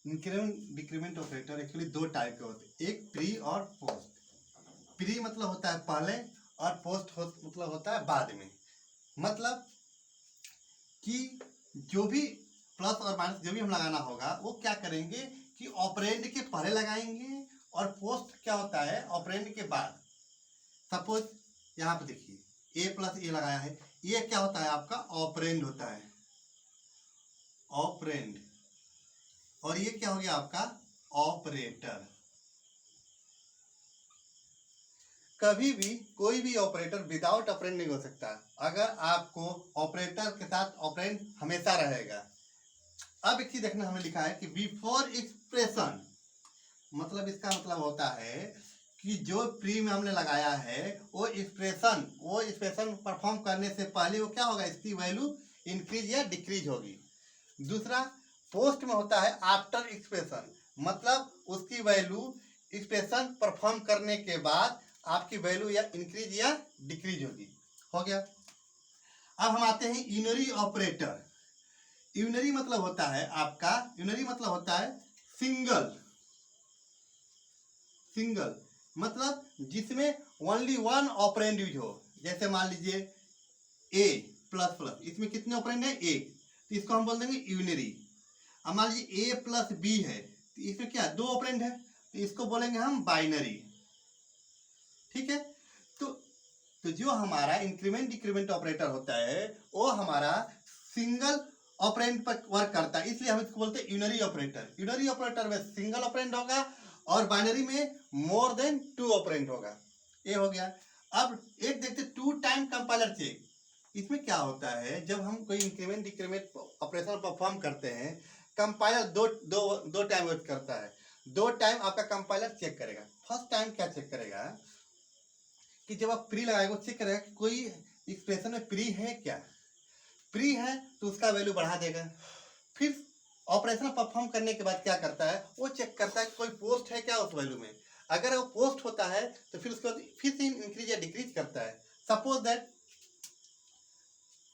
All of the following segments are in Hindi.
इंक्रीमेंट डिक्रीमेंट ऑपरेटर एक्चुअली दो टाइप के होते हैं, एक प्री और पोस्ट। प्री मतलब होता है पहले और पोस्ट मतलब होता है बाद में। मतलब कि जो भी प्लस और माइनस जो भी हम लगाना होगा वो क्या करेंगे कि ऑपरेंड के पहले लगाएंगे, और पोस्ट क्या होता है ऑपरेंड के बाद। सपोज यहाँ पे देखिए ए प्लस ए लगाया है, ये क्या होता है आपका ऑपरेंड होता है, ऑपरेंड, और ये क्या हो गया आपका ऑपरेटर। कभी भी कोई भी ऑपरेटर विदाउट ऑपरेंड नहीं हो सकता, अगर आपको ऑपरेटर के साथ ऑपरेंड हमेशा रहेगा। अब एक चीज देखना, हमने लिखा है कि बिफोर एक्सप्रेशन, मतलब इसका मतलब होता है कि जो प्री में हमने लगाया है वो एक्सप्रेशन परफॉर्म करने से पहले वो क्या होगा, इसकी वैल्यू इंक्रीज या डिक्रीज होगी। दूसरा पोस्ट में होता है आफ्टर एक्सप्रेशन, मतलब उसकी वैल्यू एक्सप्रेशन परफॉर्म करने के बाद आपकी वैल्यू या इंक्रीज या डिक्रीज होगी। हो गया। अब हम आते हैं यूनरी ऑपरेटर। यूनरी मतलब होता है आपका, यूनरी मतलब होता है सिंगल, सिंगल मतलब जिसमें ओनली वन ऑपरेंड यूज हो। जैसे मान लीजिए ए प्लस प्लस, इसमें कितने ऑपरेंड है, एक, तो इसको हम बोल देंगे यूनरी। अब मान लीजिए ए प्लस बी है, तो इसमें क्या दो ऑपरेंड है, तो इसको बोलेंगे हम बाइनरी। ठीक है। तो जो हमारा इंक्रीमेंट डिक्रीमेंट ऑपरेटर होता है वो हमारा सिंगल ऑपरेंड पर वर्क करता है, इसलिए हम इसको बोलते हैं यूनरी ऑपरेटर। यूनरी ऑपरेटर में सिंगल ऑपरेंड होगा और बाइनरी में मोर देन 2 ऑपरेंड होगा। ये हो गया। अब एक देखते टू टाइम कंपाइलर चेक। इसमें क्या होता है, जब हम कोई इंक्रीमेंट डिक्रीमेंट ऑपरेशन परफॉर्म करते हैं, कंपाइलर दो टाइम वर्क करता है। 2 टाइम आपका कंपाइलर चेक करेगा। फर्स्ट टाइम क्या चेक करेगा कि जब आप प्री लगाएगा चेक करेगा कि कोई एक्सप्रेशन में प्री है क्या। प्री है तो उसका वैल्यू बढ़ा देगा। फिर ऑपरेशन परफॉर्म करने के बाद क्या करता है, वो चेक करता है कि कोई पोस्ट है क्या उस वैल्यू में। अगर वो पोस्ट होता है तो फिर उसके बाद फिर से इंक्रीज या डिक्रीज करता है।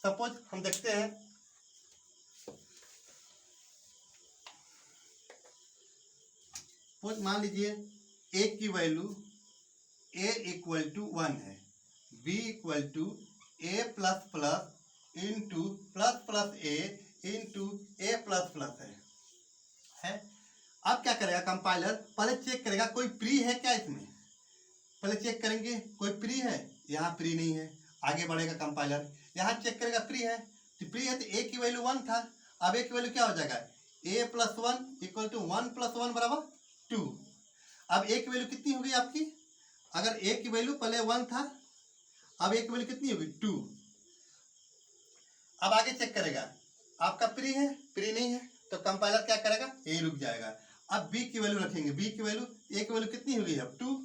सपोज हम देखते हैं, मान लीजिए ए की वैल्यू ए इक्वल टू 1 है, B equal to A plus plus into plus plus A into A plus plus है। अब क्या करेगा कंपाइलर, पहले चेक करेगा कोई प्री है क्या इसमें। पहले चेक करेंगे कोई प्री है, यहाँ प्री नहीं है। आगे बढ़ेगा कंपाइलर, यहाँ चेक करेगा प्री है, तो प्री है तो ए की वैल्यू 1 था। अब ए की वैल्यू क्या हो जाएगा, ए प्लस 1 इक्वल टू 1 प्लस 1 बराबर 2। अब ए की वैल्यू कितनी होगी आपकी, अगर ए की वैल्यू पहले 1 था, अब ए की वैल्यू कितनी होगी 2। अब आगे चेक करेगा आपका प्री है, प्री नहीं है, तो कंपाइलर क्या करेगा, ए रुक जाएगा। अब बी की वैल्यू रखेंगे, बी की वैल्यू, ए की वैल्यू कितनी होगी अब 2,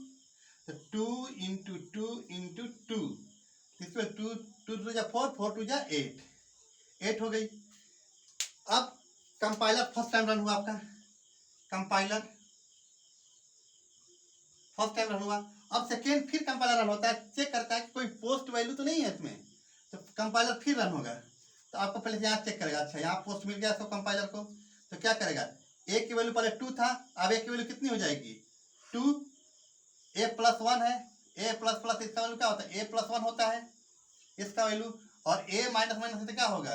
तो 2 इंटू 2 इंटू 2, इसमें 2 2 2 जा 4, 4 2 जा 8, 8 हो गई। अब कंपाइलर फर्स्ट टाइम रन हुआ आपका, कंपाइलर फर्स्ट टाइम रन हुआ। अब सेकेंड फिर कंपाइलर रन होता है, चेक करता है कि कोई पोस्ट वैल्यू तो नहीं है इसमें, तो कंपाइलर फिर रन होगा। तो आपको पहले यहाँ चेक करेगा, अच्छा यहाँ पोस्ट मिल गया इसको कंपाइलर को, तो क्या करेगा, ए की वैल्यू पहले 2 था, अब ए की वैल्यू कितनी हो जाएगी 2, ए प्लस 1 है, ए प्लस प्लस इसका वैल्यू क्या होता है, ए प्लस 1 होता है इसका वैल्यू, और ए माइनस माइनस से क्या होगा,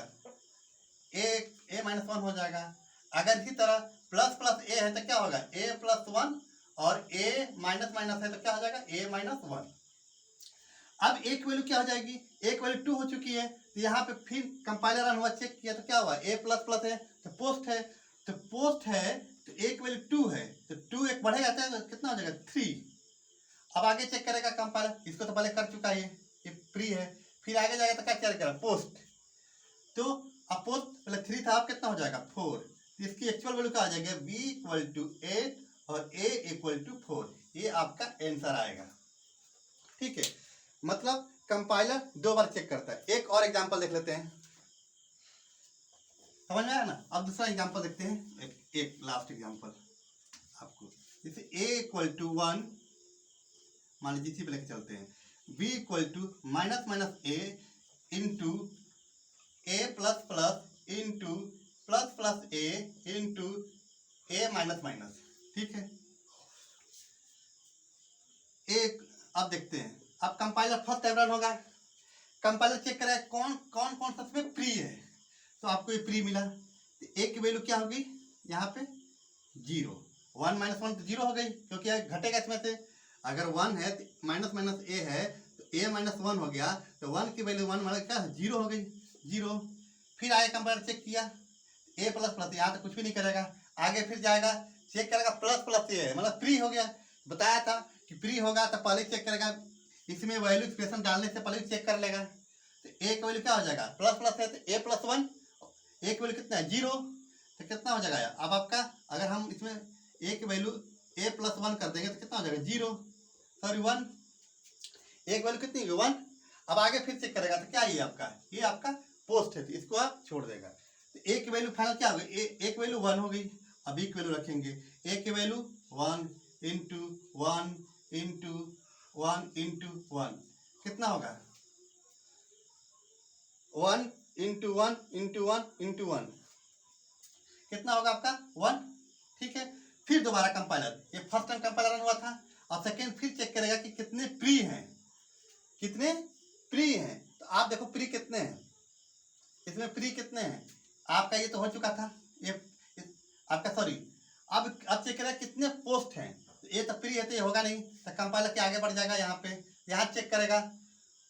ए माइनस 1 हो जाएगा। अगर इसी तरह प्लस प्लस ए है तो क्या होगा, ए प्लस 1, और ए माइनस माइनस है तो क्या हो जाएगा, ए माइनस 1। अब एक वैल्यू क्या हो जाएगी, एक वैल्यू 2 हो चुकी है, तो यहाँ पे फिर कंपाइलर रन हुआ, चेक किया तो क्या हुआ, ए प्लस प्लस है तो पोस्ट है, तो पोस्ट है तो एक वैल्यू 2 है, तो 2 एक बढ़ेगा तो कितना हो जाएगा 3। अब आगे चेक करेगा कंपाइलर, इसको तो पहले कर चुका है, ये प्री है, फिर आगे जाएगा तो क्या चेक करेगा पोस्ट, तो अब पोस्ट पहले 3 था, अब कितना हो जाएगा 4, तो इसकी एक्चुअल वैल्यू क्या आ जाएगा, बी इक्वल टू 8 और ए इक्वल टू 4, ये आपका आंसर आएगा। ठीक है, मतलब कंपाइलर 2 बार चेक करता है। एक और एग्जांपल देख लेते हैं, समझ में आया ना। अब दूसरा एग्जांपल देखते हैं, एक लास्ट एग्जांपल आपको, जैसे a इक्वल टू 1, मान लीजिए इसी पे लेके चलते हैं, b equal to minus minus a into A plus plus into plus plus A into A minus minus, ठीक है। एक अब देखते हैं, अब कंपाइलर फर्स्ट टाइम रन होगा, कंपाइलर चेक करेगा कौन कौन कौन सा इसमें प्री है, तो आपको ये प्री मिला। तो ए की वैल्यू क्या होगी यहाँ पे 0, 1 माइनस 1 तो 0 हो गई, क्योंकि घटेगा इसमें से। अगर 1 है तो माइनस माइनस ए है तो ए माइनस 1 हो गया, तो 1 की वैल्यू 1 मतलब क्या 0 हो गई, 0। फिर आगे कंपाइलर चेक किया ए प्लस प्लस, यहाँ तो कुछ भी नहीं करेगा, आगे फिर जाएगा चेक करेगा प्लस प्लस ए है मतलब प्री हो गया। बताया था कि प्री होगा तो पहले चेक करेगा, इसमें वैल्यू एक्सप्रेशन डालने से पहले चेक कर लेगा। तो ए का वैल्यू क्या हो जाएगा प्लस प्लस है तो ए प्लस 1, ए की वैल्यू कितना है 0, तो कितना हो जाएगा अब आपका, अगर हम इसमें ए की वैल्यू ए प्लस 1 कर देंगे तो कितना हो जाएगा 0, सॉरी 1, ए की वैल्यू कितनी होगी 1। अब आगे फिर चेक करेगा तो क्या ये आपका पोस्ट है, तो इसको आप छोड़ देगा। तो ए की वैल्यू फाइनल क्या हो गई, ए की वैल्यू 1 हो गई। अब बी की वैल्यू रखेंगे, ए की वैल्यू 1 इंटू 1 इंटू 1 इंटू 1 कितना होगा 1 इंटू 1 इंटू 1 इंटू 1 कितना होगा आपका 1, ठीक है। फिर दोबारा कंपाइलर, ये फर्स्ट टाइम कंपाइलर रन हुआ था, अब सेकेंड फिर चेक करेगा कि कितने प्री हैं, कितने प्री हैं। तो आप देखो प्री कितने हैं, इसमें प्री कितने हैं, आपका ये तो हो चुका था ये आपका, सॉरी अब चेक करेगा कितने पोस्ट हैं। तो ये तो प्री है तो ये होगा नहीं, तो कंपाइलर के आगे बढ़ जाएगा, यहाँ पे यहाँ चेक करेगा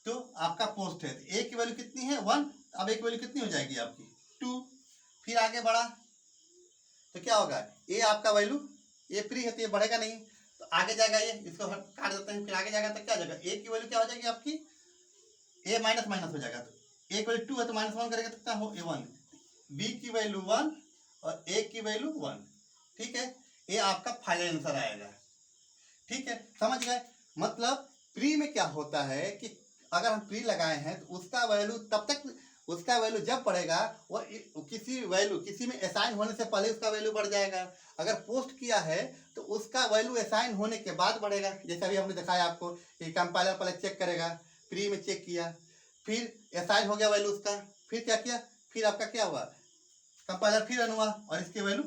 तो आपका पोस्ट है। तो ए की वैल्यू कितनी है 1, अब ए की वैल्यू कितनी हो जाएगी आपकी 2। फिर आगे बढ़ा तो क्या होगा ये आपका वैल्यू, ये प्री है तो ये बढ़ेगा नहीं, तो आगे जाएगा ये, इसको काट देते हैं। फिर आगे जाएगा तो क्या हो जाएगा ए की वैल्यू क्या हो जाएगी आपकी ए माइनस माइनस हो जाएगा, तो ए की वैल्यू 2 है तो माइनस 1 करेगा तो क्या हो ए 1, बी की वैल्यू 1 और ए की वैल्यू 1, ठीक है। ये आपका फाइनल आंसर आएगा, ठीक है, समझ गए। मतलब प्री में क्या होता है कि अगर हम प्री लगाए हैं तो उसका वैल्यू तब तक, उसका वैल्यू जब बढ़ेगा वो किसी में असाइन होने से पहले उसका वैल्यू बढ़ जाएगा। अगर पोस्ट किया है तो उसका वैल्यू असाइन होने के बाद बढ़ेगा। जैसे अभी हमने दिखाया आपको, ये कंपाइलर पहले चेक करेगा, प्री में चेक किया, फिर असाइन हो गया वैल्यू उसका, फिर क्या किया, फिर आपका क्या हुआ कंपाइलर फिर रन हुआ और इसके वैल्यू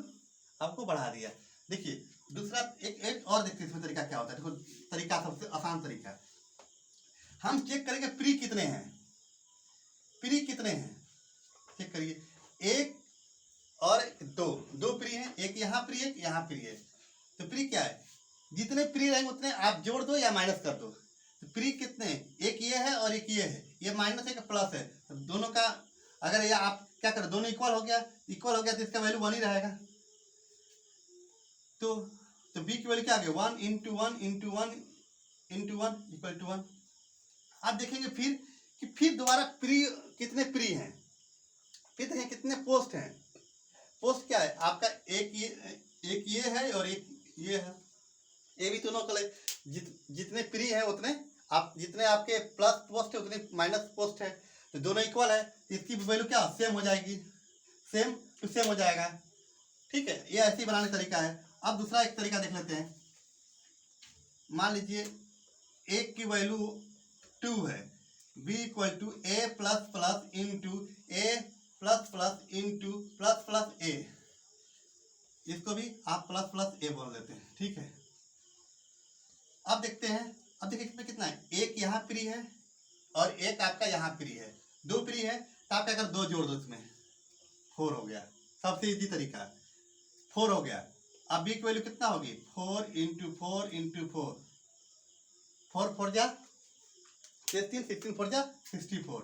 आपको बढ़ा दिया। देखिए दूसरा एक और देखते इसमें तरीका क्या होता है। देखो तरीका सबसे आसान तरीका, हम चेक करेंगे प्री कितने हैं, प्री कितने हैं चेक करिए, एक और दो प्री हैं, एक यहाँ प्री है एक यहाँ प्री है। तो प्री क्या है, जितने प्री रहेंगे उतने आप जोड़ दो या माइनस कर दो। तो प्री कितने हैं, एक ये है और एक ये है, ये माइनस है कि प्लस है, तो दोनों का अगर ये आप क्या करें दोनों इक्वल हो गया तो इसका वैल्यू 1 ही रहेगा। तो बी की वैल्यू क्या आ गई 1 into 1 into 1 into 1 equal to 1। आप देखेंगे फिर कि फिर दोबारा प्री कितने प्री हैं, फिर देखें कितने पोस्ट हैं। पोस्ट क्या है आपका, एक ये है और एक ये है, ये भी दोनों कले जितने प्री है उतने आप, जितने आपके प्लस पोस्ट है उतने माइनस पोस्ट है, तो दोनों इक्वल है, इसकी वैल्यू क्या सेम हो जाएगी, सेम टू सेम हो जाएगा, ठीक है। ये ऐसे ही बनाने का तरीका है। अब दूसरा एक तरीका देख लेते हैं। मान लीजिए एक की वैल्यू 2 है, b equal to A plus plus into A plus plus into plus plus a, इसको भी आप प्लस प्लस ए बोल देते हैं, ठीक है। अब देखते हैं, अब देखिए इसमें कितना है, एक यहाँ प्री है और एक आपका यहाँ प्री है, 2 प्री है, तो आप क्या कर 2 जोड़ दो इसमें, 4 हो गया, सबसे इजी तरीका 4 हो गया। अब बी की वैल्यू कितना होगी 4 इंटू 4 इंटू 4, 4 4 जा 16, 16 4 जा 64,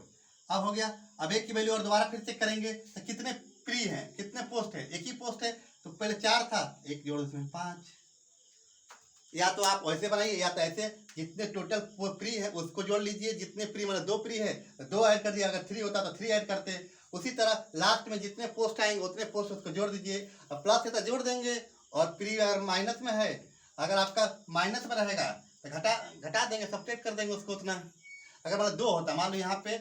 अब हो गया। अब एक की वैल्यू और दोबारा फिर चेक करेंगे तो कितने प्री हैं, कितने पोस्ट है, एक ही पोस्ट है, तो पहले 4 था, एक जोड़ इसमें 5। या तो आप वैसे बनाइए या तो ऐसे, जितने टोटल प्री है उसको जोड़ लीजिए, जितने प्री मतलब 2 प्री है 2 ऐड कर दिया, अगर 3 होता तो 3 ऐड करते। उसी तरह लास्ट में जितने पोस्ट आएंगे उतने पोस्ट उसको जोड़ दीजिए। अब प्लस है तो जोड़ देंगे, और प्री अगर माइनस में है, अगर आपका माइनस में रहेगा तो घटा देंगे, सब्ट्रैक्ट कर देंगे उसको उतना। अगर मतलब 2 होता, मान लो यहाँ पे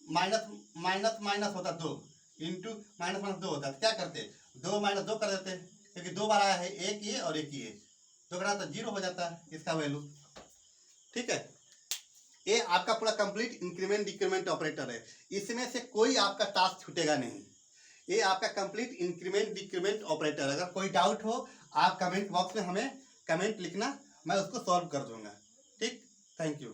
माइनस माइनस माइनस होता 2 इंटू माइनस माइनस 2 होता, तो क्या करते 2 माइनस 2 कर देते, क्योंकि 2 बार आया है, एक ये और एक ये, 2 घटा तो 0 हो जाता है इसका वैल्यू, ठीक है। ये आपका पूरा कंप्लीट इंक्रीमेंट डिक्रीमेंट ऑपरेटर है, इसमें से कोई आपका टास्क छूटेगा नहीं। ये आपका कंप्लीट इंक्रीमेंट डिक्रीमेंट ऑपरेटर। अगर कोई डाउट हो आप कमेंट बॉक्स में हमें कमेंट लिखना, मैं उसको सॉल्व कर दूंगा। ठीक, थैंक यू।